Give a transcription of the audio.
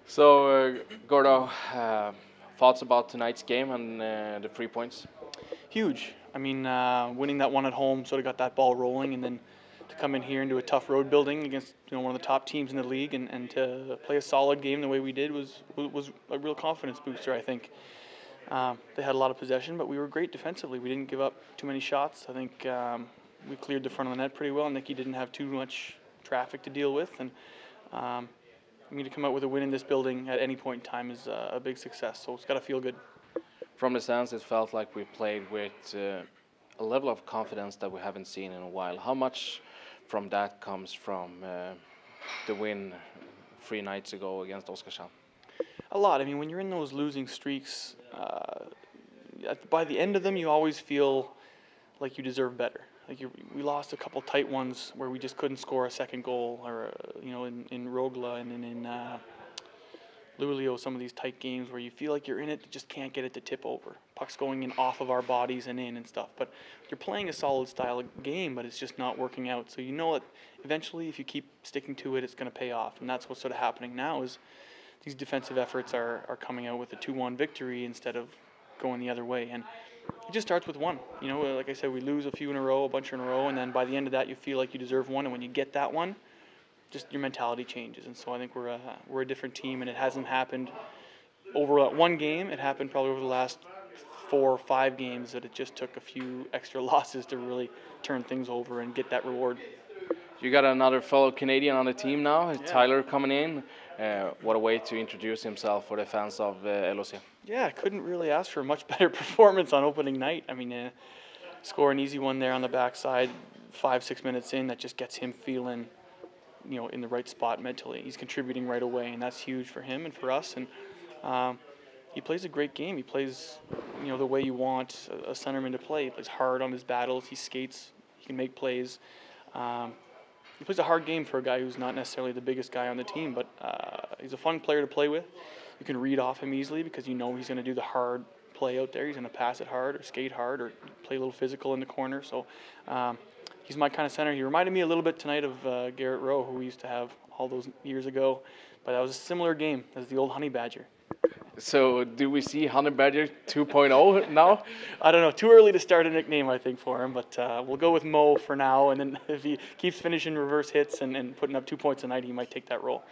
So, Gordo, thoughts about tonight's game and the 3 points? Huge. I mean, winning that one at home sort of got that ball rolling, and then to come in here and do a tough road building against one of the top teams in the league, and to play a solid game the way we did was a real confidence booster. I think they had a lot of possession, but we were great defensively. We didn't give up too many shots. I think we cleared the front of the net pretty well. Nicky didn't have too much traffic to deal with, and um, I mean, to come out with a win in this building at any point in time is a big success. So it's got to feel good. From the stands, it felt like we played with a level of confidence that we haven't seen in a while. How much from that comes from the win 3 nights ago against Oskarshamn? A lot. I mean, when you're in those losing streaks, by the end of them, you always feel like you deserve better. Like we lost a couple tight ones where we just couldn't score a second goal, or in Rogla and then in Luleå, some of these tight games where you feel like you're in it, just can't get it to tip over. Pucks going in off of our bodies and in and stuff. But you're playing a solid style of game, but it's just not working out. So you know that eventually, if you keep sticking to it, it's going to pay off. And that's what's sort of happening now is these defensive efforts are coming out with a 2-1 victory instead of going the other way. And it just starts with one. Like I said, we lose a few in a row, a bunch in a row, and then by the end of that, you feel like you deserve one. And when you get that one, just your mentality changes. And so I think we're a different team, and it hasn't happened over one game. It happened probably over the last 4 or 5 games that it just took a few extra losses to really turn things over and get that reward. You got another fellow Canadian on the team now, Tyler coming in. What a way to introduce himself for the fans of LHC. Yeah, I couldn't really ask for a much better performance on opening night. I mean, score an easy one there on the backside, 5-6 minutes in, that just gets him feeling, in the right spot mentally. He's contributing right away, and that's huge for him and for us. And he plays a great game. He plays, the way you want a centerman to play. He plays hard on his battles. He skates. He can make plays. He plays a hard game for a guy who's not necessarily the biggest guy on the team, but he's a fun player to play with. You can read off him easily because he's going to do the hard play out there. He's going to pass it hard or skate hard or play a little physical in the corner. So he's my kind of center. He reminded me a little bit tonight of Garrett Rowe, who we used to have all those years ago. But that was a similar game as the old Honey Badger. So do we see Honey Badger 2.0 now? I don't know. Too early to start a nickname, I think, for him. But we'll go with Mo for now. And then if he keeps finishing reverse hits and putting up 2 points a night, he might take that role.